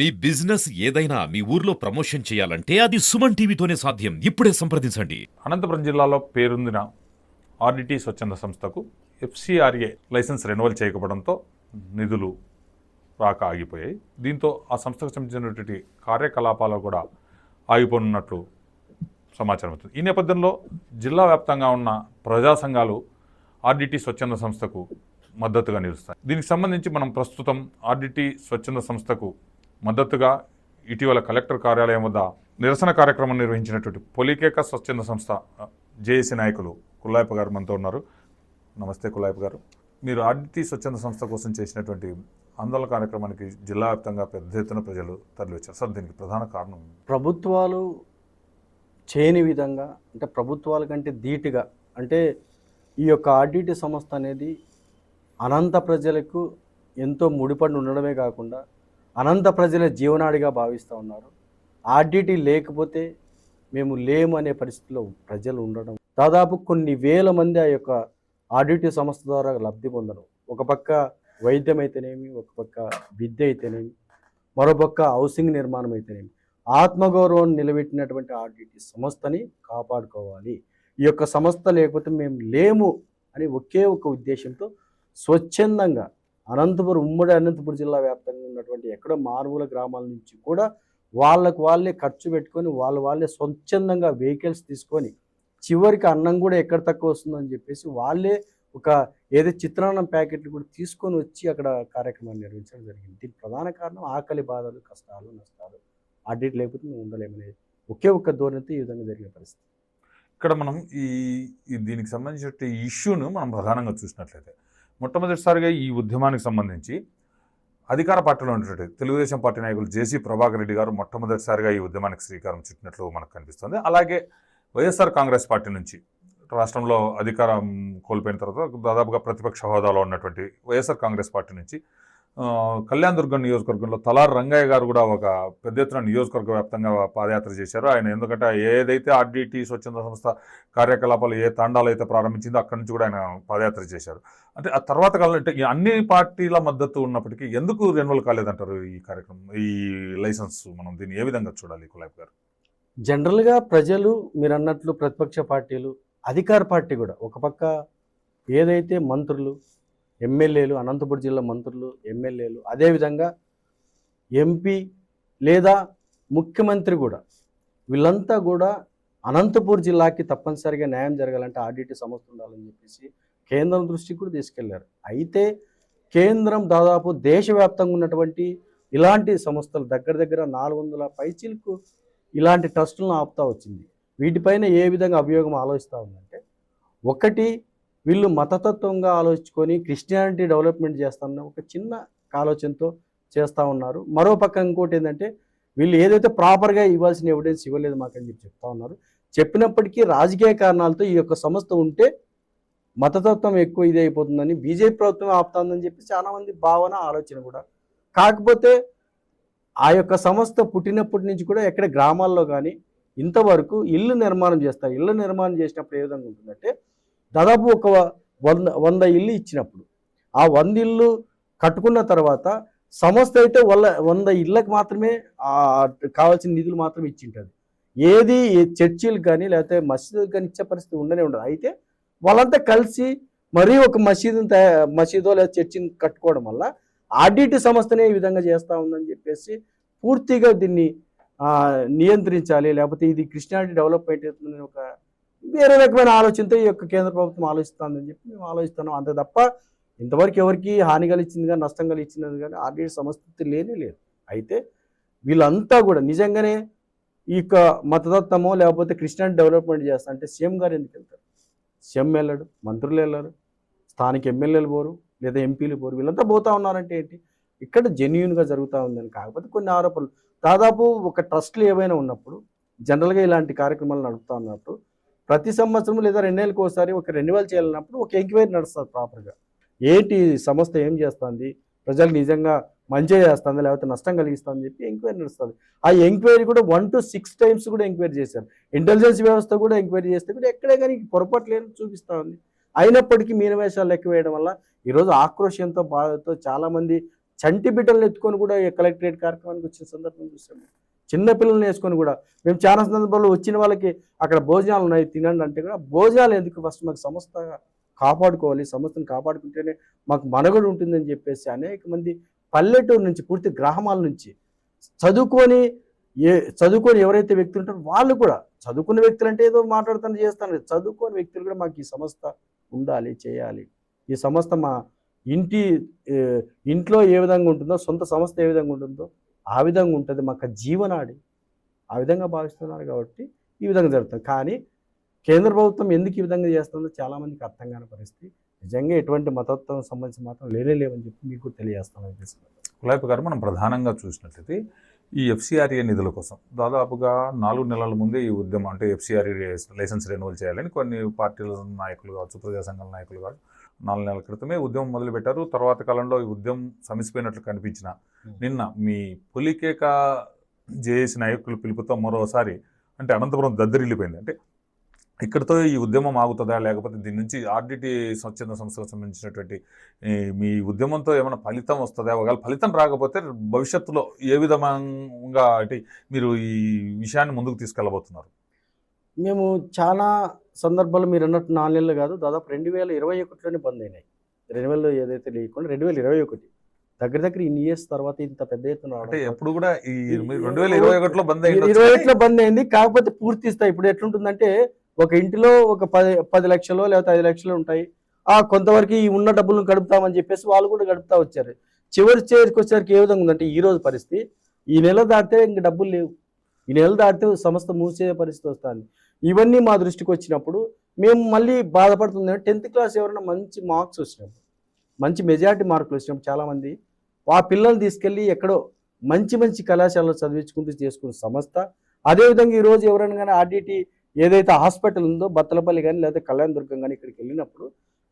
మీ business ఏదైనా మీ ఊర్లో promotion చేయాలంటే అది సుమన్ టీవీతోనే సాధ్యం. ఇప్పుడే సంప్రదించండి. అనంతపురం జిల్లాలో పేరొందిన ఆర్డిటి స్వచ్ఛంద సంస్థకు ఎఫ్సిఆర్ఏ లైసెన్స్ రెన్యువల్ చేయకపోవడంతో నిధులు రాక ఆగిపోయాయి. దీంతో ఆ సంస్థకు సంబంధించినటువంటి కార్యకలాపాలు కూడా ఆగిపోనున్నట్లు సమాచారం అవుతుంది. ఈ నేపథ్యంలో జిల్లా వ్యాప్తంగా ఉన్న ప్రజా సంఘాలు ఆర్డిటి స్వచ్ఛంద సంస్థకు మద్దతుగా నిలుస్తాయి. దీనికి సంబంధించి మనం ప్రస్తుతం ఆర్డిటి స్వచ్ఛంద సంస్థకు మద్దతుగా ఇటీవల కలెక్టర్ కార్యాలయం వద్ద నిరసన కార్యక్రమం నిర్వహించినటువంటి పొలికేక స్వచ్ఛంద సంస్థ జేఏసీ నాయకులు కుల్లాయప్ప గారు మనతో ఉన్నారు. నమస్తే కుల్లాయప్ప గారు. మీరు ఆర్డిటి స్వచ్ఛంద సంస్థ కోసం చేసినటువంటి ఆందోళన కార్యక్రమానికి జిల్లా వ్యాప్తంగా పెద్ద ఎత్తున ప్రజలు తరలివచ్చారు. సార్, దీనికి ప్రధాన కారణం? ప్రభుత్వాలు చేయని విధంగా, అంటే ప్రభుత్వాల కంటే ధీటుగా, అంటే ఈ యొక్క ఆర్డిటి సంస్థ అనేది అనంత ప్రజలకు ఎంతో ముడిపడి ఉండడమే కాకుండా అనంత ప్రజల జీవనాడిగా భావిస్తూ ఉన్నారు. ఆర్డిటి లేకపోతే మేము లేము అనే పరిస్థితిలో ప్రజలు ఉండడం, దాదాపు కొన్ని వేల మంది ఆ యొక్క ఆర్డిటి సంస్థ ద్వారా లబ్ధి పొందడం. ఒక పక్క వైద్యం అయితేనేమి, ఒక పక్క విద్య అయితేనేమి, మరోపక్క హౌసింగ్ నిర్మాణం అయితేనేమి, ఆత్మగౌరవం నిలబెట్టినటువంటి ఆర్డిటి సంస్థని కాపాడుకోవాలి. ఈ యొక్క సంస్థ లేకపోతే మేము లేము అని ఒకే ఒక ఉద్దేశంతో స్వచ్ఛందంగా ఉమ్మడి అనంతపురం జిల్లా వ్యాప్తంగా ఉన్నటువంటి ఎక్కడో మారుమూల గ్రామాల నుంచి కూడా వాళ్ళే ఖర్చు పెట్టుకొని వాళ్ళే స్వచ్ఛందంగా వెహికల్స్ తీసుకొని, చివరికి అన్నం కూడా ఎక్కడ తక్కువ వస్తుందని చెప్పేసి వాళ్ళే ఒక ఏదో చిత్రాన్నం ప్యాకెట్లు కూడా తీసుకొని వచ్చి అక్కడ కార్యక్రమాన్ని నిర్వహించడం జరిగింది. దీనికి ప్రధాన కారణం ఆకలి బాధలు, కష్టాలు, నష్టాలు. ఆడిట్ లేకపోతే మేము ఉండలేమనేది ఒకే ఒక్క ధోరణితో ఈ విధంగా జరిగిన పరిస్థితి. ఇక్కడ మనం దీనికి సంబంధించిన ఇష్యూను మనం ప్రధానంగా చూసినట్లయితే, మొట్టమొదటిసారిగా ఈ ఉద్యమానికి సంబంధించి అధికార పార్టీలో ఉన్నటువంటి తెలుగుదేశం పార్టీ నాయకులు జేసీ ప్రభాకర్ రెడ్డి గారు మొట్టమొదటిసారిగా ఈ ఉద్యమానికి శ్రీకారం చుట్టినట్లు మనకు కనిపిస్తుంది. అలాగే వైఎస్ఆర్ కాంగ్రెస్ పార్టీ నుంచి రాష్ట్రంలో అధికారం కోల్పోయిన తర్వాత దాదాపుగా ప్రతిపక్ష హోదాలో ఉన్నటువంటి వైఎస్ఆర్ కాంగ్రెస్ పార్టీ నుంచి కళ్యాణ్ దుర్గం నియోజకవర్గంలో తలార్ రంగయ్య గారు కూడా ఒక పెద్ద ఎత్తున నియోజకవర్గ వ్యాప్తంగా పాదయాత్ర చేశారు. ఆయన ఎందుకంటే ఏదైతే ఆర్డిటి స్వచ్ఛంద సంస్థ కార్యకలాపాలు ఏ తాండాలు అయితే ప్రారంభించిందో అక్కడి నుంచి కూడా ఆయన పాదయాత్ర చేశారు. అంటే ఆ తర్వాత కాలంలో అంటే అన్ని పార్టీల మద్దతు ఉన్నప్పటికీ ఎందుకు రెన్యువల్ కాలేదంటారు ఈ కార్యక్రమం, ఈ లైసెన్స్? మనం దీన్ని ఏ విధంగా చూడాలి కులాయప్ గారు? జనరల్గా ప్రజలు మీరు అన్నట్లు ప్రతిపక్ష పార్టీలు, అధికార పార్టీ కూడా ఒక పక్క ఏదైతే మంత్రులు, ఎమ్మెల్యేలు, అనంతపురం జిల్లా మంత్రులు, ఎమ్మెల్యేలు, అదేవిధంగా ఎంపీ లేదా ముఖ్యమంత్రి కూడా, వీళ్ళంతా కూడా అనంతపురం జిల్లాకి తప్పనిసరిగా న్యాయం జరగాలంటే ఆర్డిటి సంస్థ ఉండాలని చెప్పేసి కేంద్రం దృష్టికి కూడా తీసుకెళ్లారు. అయితే కేంద్రం దాదాపు దేశవ్యాప్తంగా ఉన్నటువంటి ఇలాంటి సంస్థలు దగ్గర 400 పైచీలకు ఇలాంటి ట్రస్టులను ఆపుతా వచ్చింది. వీటిపైన ఏ విధంగా అభియోగం ఆలోచిస్తూ ఉందంటే, ఒకటి వీళ్ళు మతతత్వంగా ఆలోచించుకొని క్రిస్టియానిటీ డెవలప్మెంట్ చేస్తామన్న ఒక చిన్న ఆలోచనతో చేస్తూ ఉన్నారు. మరో పక్క ఇంకోటి ఏంటంటే, వీళ్ళు ఏదైతే ప్రాపర్గా ఇవ్వాల్సిన ఎవిడెన్స్ ఇవ్వలేదు మాకని చెప్పి చెప్తా ఉన్నారు. చెప్పినప్పటికీ రాజకీయ కారణాలతో ఈ యొక్క సంస్థ ఉంటే మతతత్వం ఎక్కువ ఇది అయిపోతుందని బీజేపీ ప్రభుత్వం ఆపుతుందని చెప్పి చాలామంది భావన, ఆలోచన కూడా. కాకపోతే ఆ యొక్క సంస్థ పుట్టినప్పటి నుంచి కూడా ఎక్కడ గ్రామాల్లో కానీ ఇంతవరకు ఇల్లు నిర్మాణం చేస్తారు. ఇల్లు నిర్మాణం చేసినప్పుడు ఏ విధంగా ఉంటుందంటే, దాదాపు ఒక 100 ఇల్లు ఇచ్చినప్పుడు ఆ 100 ఇల్లు కట్టుకున్న తర్వాత సంస్థ అయితే 100 ఇళ్ళకి మాత్రమే కావాల్సిన నిధులు మాత్రమే ఇచ్చింటుంది. ఏది చర్చిలకు కానీ లేకపోతే మసీదులకు కానీ ఇచ్చే పరిస్థితి ఉండనే ఉండదు. అయితే వాళ్ళంతా కలిసి మరీ ఒక మసీదో లేదా చర్చిని కట్టుకోవడం వల్ల ఆర్డిటి సంస్థనే ఈ విధంగా చేస్తూ ఉందని చెప్పేసి పూర్తిగా దీన్ని నియంత్రించాలి, లేకపోతే ఇది క్రిస్టియానిటీ డెవలప్మెంట్ అవుతుందని ఒక వేరే రకమైన ఆలోచనతో ఈ యొక్క కేంద్ర ప్రభుత్వం ఆలోచిస్తుందని చెప్పి మేము ఆలోచిస్తున్నాం. అంతే తప్ప ఇంతవరకు ఎవరికి హాని కలిగించింది కానీ నష్టం కలిగించినది కానీ ఆర్డిటి సంస్థ లేదు. అయితే వీళ్ళంతా కూడా నిజంగానే ఈ యొక్క మతతత్వమో లేకపోతే క్రిస్టియానిటీ డెవలప్మెంట్ చేస్తా అంటే సీఎం గారు ఎందుకు వెళ్తారు? సీఎం వెళ్ళడు, మంత్రులు వెళ్ళరు, స్థానిక ఎమ్మెల్యేలు పోరు, లేదా ఎంపీలు పోరు. వీళ్ళంతా పోతా ఉన్నారంటే ఏంటి? ఇక్కడ జెన్యూన్గా జరుగుతూ ఉందని. కాకపోతే కొన్ని ఆరోపణలు, దాదాపు ఒక ట్రస్ట్లు ఏవైనా ఉన్నప్పుడు జనరల్గా ఇలాంటి కార్యక్రమాలు నడుపుతూ ఉన్నప్పుడు ప్రతి సంవత్సరం లేదా 2 ఏళ్ళకి ఒకసారి ఒక రెన్యువల్ చేయాలన్నప్పుడు ఒక ఎంక్వైరీ నడుస్తుంది ప్రాపర్గా. ఏంటి సంస్థ ఏం చేస్తుంది, ప్రజలకు నిజంగా మంచి చేస్తుంది లేకపోతే నష్టం కలిగిస్తుంది చెప్పి ఎంక్వైరీ నడుస్తుంది. ఆ ఎంక్వైరీ కూడా 1 to 6 టైమ్స్ కూడా ఎంక్వైరీ చేశారు. ఇంటెలిజెన్స్ వ్యవస్థ కూడా ఎంక్వైరీ చేస్తే కూడా ఎక్కడే కానీ పొరపాటు లేని చూపిస్తూ ఉంది. అయినప్పటికీ మీనవేషాలు లెక్క వేయడం వల్ల ఈరోజు ఆక్రోషంతో, బాధతో చాలామంది చంటి బిడ్డలను ఎత్తుకొని కూడా కలెక్టరేట్ కార్యక్రమానికి వచ్చిన సందర్భం చూసాము. చిన్న పిల్లల్ని వేసుకొని కూడా మేము చాలా సందర్భాల్లో వచ్చిన వాళ్ళకి అక్కడ భోజనాలు ఉన్నాయి తినండి అంటే కూడా భోజనాలు ఎందుకు, ఫస్ట్ మాకు సంస్థ కాపాడుకోవాలి, సంస్థను కాపాడుకుంటేనే మాకు మనుగడ ఉంటుందని చెప్పేసి అనేక మంది పల్లెటూరు నుంచి పూర్తి గ్రామాల నుంచి చదువుకొని ఎవరైతే వ్యక్తులు ఉంటారో వాళ్ళు కూడా, చదువుకున్న వ్యక్తులు అంటే ఏదో మాట్లాడుతాను చేస్తాను, చదువుకోని వ్యక్తులు కూడా మాకు ఈ సంస్థ ఉండాలి చేయాలి, ఈ సంస్థ మా ఇంట్లో ఏ విధంగా ఉంటుందో సొంత సంస్థ ఏ విధంగా ఉంటుందో ఆ విధంగా ఉంటుంది, మాకు జీవనాడి ఆ విధంగా భావిస్తున్నారు కాబట్టి ఈ విధంగా జరుగుతుంది. కానీ కేంద్ర ప్రభుత్వం ఎందుకు ఈ విధంగా చేస్తుందో చాలామందికి అర్థం కాని పరిస్థితి. నిజంగా ఎటువంటి మతత్వం సంబంధించి మాత్రం లేవని చెప్పి మీకు తెలియజేస్తాను. కులాయిపు గారు, మనం ప్రధానంగా చూసినట్లయితే ఈ ఎఫ్సిఆర్ఏ నిధుల కోసం దాదాపుగా 4 నెలల ముందే ఈ ఉద్యమం, అంటే ఎఫ్సిఆర్ఏ లైసెన్స్ రెన్యువల్ చేయాలని కొన్ని పార్టీల నాయకులు కావచ్చు, ప్రజా సంఘాల నాయకులు కావచ్చు 4 నెలల క్రితమే ఉద్యమం మొదలుపెట్టారు. తర్వాత కాలంలో ఈ ఉద్యమం సమిసిపోయినట్లు కనిపించిన నిన్న మీ పులికేక జేఏసీ నాయకులు పిలుపుతో మరోసారి అంటే అనంతపురం దద్దరిల్లిపోయింది. అంటే ఇక్కడితో ఈ ఉద్యమం ఆగుతుందా, లేకపోతే దీని నుంచి ఆర్డిటి స్వచ్ఛంద సంస్థకు సంబంధించినటువంటి మీ ఉద్యమంతో ఏమైనా ఫలితం వస్తుందా, ఒకవేళ ఫలితం రాకపోతే భవిష్యత్తులో ఏ విధంగా అంటే మీరు ఈ విషయాన్ని ముందుకు తీసుకెళ్ళబోతున్నారు? మేము చాలా సందర్భాలు మీరు అన్నట్టు 4 నెలలు కాదు, దాదాపు 2021లోనే బంద్ అయినాయి. 2000 ఏదైతే లేకుండా 2021 దగ్గర ఇన్ని ఇయర్స్ తర్వాత ఇంత పెద్ద ఎత్తున అంటే ఎప్పుడు కూడా ఈ 2021లో బంద్ అయింది. 2021లో బంద్ అయింది. కాకపోతే పూర్తి స్థాయి ఇప్పుడు ఎట్లుంటుందంటే ఒక ఇంటిలో ఒక 10 లక్షలు లేకపోతే 5 లక్షలు ఉంటాయి. కొంతవరకు ఈ ఉన్న డబ్బులను గడుపుతామని చెప్పేసి వాళ్ళు కూడా గడుపుతా వచ్చారు. చివరి చేరికి వచ్చేసరికి ఏ విధంగా ఉందంటే ఈ రోజు పరిస్థితి, ఈ నెల దాటితే ఇంక డబ్బులు లేవు, ఈ నెల దాటితే సంస్థ మూసే పరిస్థితి వస్తుంది. ఇవన్నీ మా దృష్టికి వచ్చినప్పుడు మేము మళ్ళీ బాధపడుతుంది. 10th క్లాస్ ఎవరైనా మంచి మార్క్స్ వచ్చినప్పుడు, మంచి మెజారిటీ మార్కులు వచ్చినప్పుడు చాలామంది ఆ పిల్లల్ని తీసుకెళ్ళి ఎక్కడో మంచి కళాశాలలో చదివించుకుంటూ చేసుకున్న సంస్థ. అదేవిధంగా ఈరోజు ఎవరైనా కానీ ఆర్డిటి ఏదైతే హాస్పిటల్ ఉందో బత్తలపల్లి కానీ లేకపోతే కళ్యాణదుర్గం కానీ ఇక్కడికి వెళ్ళినప్పుడు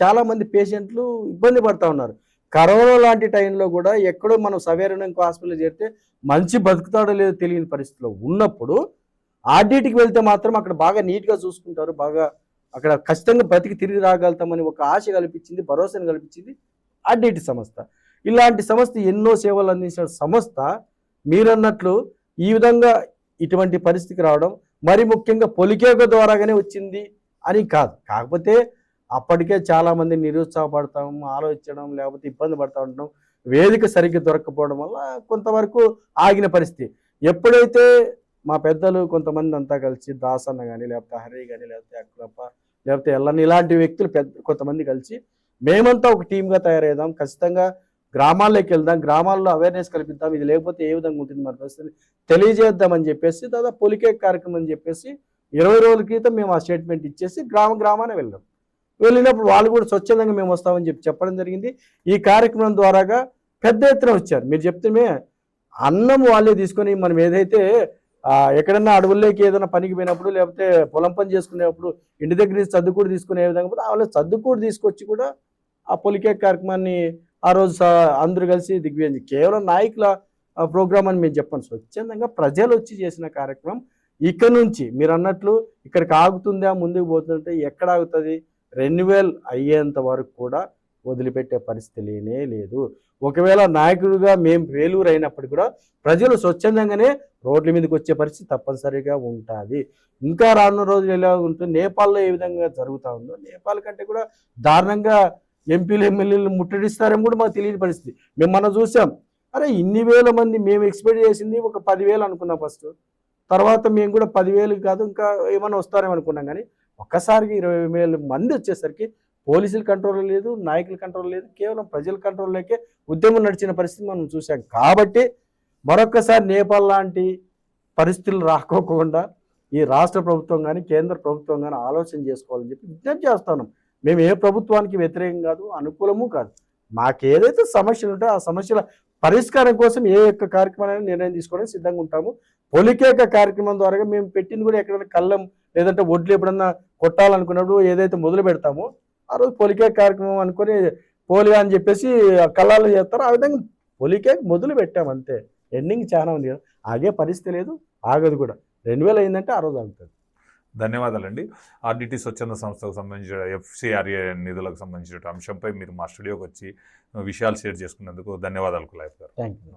చాలామంది పేషెంట్లు ఇబ్బంది పడుతూ ఉన్నారు. కరోనా లాంటి టైంలో కూడా ఎక్కడో మనం సవేరైన ఇంకో హాస్పిటల్ చేరితే మంచి బతుకుతాడో లేదో తెలియని పరిస్థితిలో ఉన్నప్పుడు ఆర్డిటికి వెళ్తే మాత్రం అక్కడ బాగా నీట్గా చూసుకుంటారు, బాగా అక్కడ ఖచ్చితంగా బతికి తిరిగి రాగలుగుతామని ఒక ఆశ కల్పించింది, భరోసాను కల్పించింది ఆర్డిటి సంస్థ. ఇలాంటి సంస్థ ఎన్నో సేవలు అందించిన సంస్థ మీరన్నట్లు ఈ విధంగా ఇటువంటి పరిస్థితికి రావడం, మరి ముఖ్యంగా పొలికేక ద్వారాగానే వచ్చింది అని కాదు. కాకపోతే అప్పటికే చాలామంది నిరుత్సాహపడతాం, ఆలోచించడం లేకపోతే ఇబ్బంది పడుతూ ఉండడం, వేదిక సరిగ్గా దొరకపోవడం వల్ల కొంతవరకు ఆగిన పరిస్థితి. ఎప్పుడైతే మా పెద్దలు కొంతమంది అంతా కలిసి దాసన్న కానీ లేకపోతే హరి కానీ లేకపోతే అక్కడప్ప లేకపోతే ఎల్లని ఇలాంటి వ్యక్తులు కొంతమంది కలిసి మేమంతా ఒక టీమ్గా తయారయ్యాం, ఖచ్చితంగా గ్రామాల్లోకి వెళ్దాం, గ్రామాల్లో అవేర్నెస్ కల్పిద్దాం, ఇది లేకపోతే ఏ విధంగా ఉంటుంది మన పరిస్థితి తెలియజేద్దామని చెప్పేసి దాదాపు పొలికేక కార్యక్రమం అని చెప్పేసి 20 రోజుల క్రితం మేము ఆ స్టేట్మెంట్ ఇచ్చేసి గ్రామాన్ని వెళ్ళినప్పుడు వాళ్ళు కూడా స్వచ్ఛందంగా మేము వస్తామని చెప్పడం జరిగింది. ఈ కార్యక్రమం ద్వారాగా పెద్ద ఎత్తున వచ్చారు. మీరు చెప్తే అన్నం వాళ్ళే తీసుకొని మనం ఏదైతే ఎక్కడన్నా అడవుల్లోకి ఏదైనా పనికి పోయినప్పుడు లేకపోతే పొలం పని చేసుకునేప్పుడు ఇంటి దగ్గర నుంచి చదువుకూడు తీసుకునే విధంగా వాళ్ళు చదువుకూడు తీసుకొచ్చి కూడా ఆ పొలికేక కార్యక్రమాన్ని ఆ రోజు అందరూ కలిసి దిగ్విజయం, కేవలం నాయకుల ప్రోగ్రామ్ అని మేము చెప్పాను, స్వచ్ఛందంగా ప్రజలు వచ్చి చేసిన కార్యక్రమం. ఇక్కడ నుంచి మీరు అన్నట్లు ఇక్కడికి ఆగుతుందా ముందుకు పోతుందంటే ఎక్కడ ఆగుతుంది, రెన్యువల్ అయ్యేంత వరకు కూడా వదిలిపెట్టే పరిస్థితి లేనే లేదు. ఒకవేళ నాయకుడిగా మేము ఫెయిల్యూర్ అయినప్పటికీ కూడా ప్రజలు స్వచ్ఛందంగానే రోడ్ల మీదకి వచ్చే పరిస్థితి తప్పనిసరిగా ఉంటుంది. ఇంకా రానున్న రోజులు ఎలా ఉంటుంది, నేపాల్లో ఏ విధంగా జరుగుతూ ఉందో నేపాల్ కంటే కూడా దారుణంగా ఎంపీలు ఎమ్మెల్యేలు ముట్టడిస్తారని కూడా మాకు తెలియని పరిస్థితి. మేము మనం చూసాం, అరే ఇన్ని వేల మంది మేము ఎక్స్పెక్ట్ చేసింది ఒక 10,000 అనుకున్నాం ఫస్ట్, తర్వాత మేము కూడా 10,000 కాదు ఇంకా ఏమైనా వస్తారేమో అనుకున్నాం. కానీ ఒక్కసారికి 20,000 మంది వచ్చేసరికి పోలీసుల కంట్రోల్ లేదు, నాయకుల కంట్రోల్ లేదు, కేవలం ప్రజల కంట్రోల్లోకే ఉద్యమం నడిచిన పరిస్థితి మనం చూసాం. కాబట్టి మరొక్కసారి నేపాల్ లాంటి పరిస్థితులు రాకోకుండా ఈ రాష్ట్ర ప్రభుత్వం కానీ కేంద్ర ప్రభుత్వం కానీ ఆలోచన చేసుకోవాలని చెప్పి విజ్ఞప్తి చేస్తున్నాం. మేము ఏ ప్రభుత్వానికి వ్యతిరేకం కాదు, అనుకూలము కాదు. మాకేదైతే సమస్యలు ఉంటాయో ఆ సమస్యల పరిష్కారం కోసం ఏ యొక్క కార్యక్రమాన్ని నిర్ణయం తీసుకోవడానికి సిద్ధంగా ఉంటాము. పొలికేక కార్యక్రమం ద్వారా మేము పెట్టింది కూడా ఎక్కడైనా కళ్ళం లేదంటే ఒడ్లు ఎప్పుడన్నా కొట్టాలనుకున్నప్పుడు ఏదైతే మొదలు పెడతామో ఆ రోజు పొలికేక కార్యక్రమం అనుకొని పోలియో అని చెప్పేసి కళ్ళాలు చేస్తారో ఆ విధంగా పొలికేక మొదలు పెట్టాము అంతే. ఎండింగ్ చాలా ఉంది కదా, ఆగే పరిస్థితి లేదు, ఆగదు కూడా. 2000 అయిందంటే ఆ రోజు ఆగుతుంది. ధన్యవాదాలండి. ఆర్డిటి స్వచ్ఛంద సంస్థకు సంబంధించిన FCRA నిధులకు సంబంధించిన అంశంపై మీరు మా స్టూడియోకి వచ్చి విషయాలు షేర్ చేసుకున్నందుకు ధన్యవాదాలు కులాయత్ గారు. Thank you.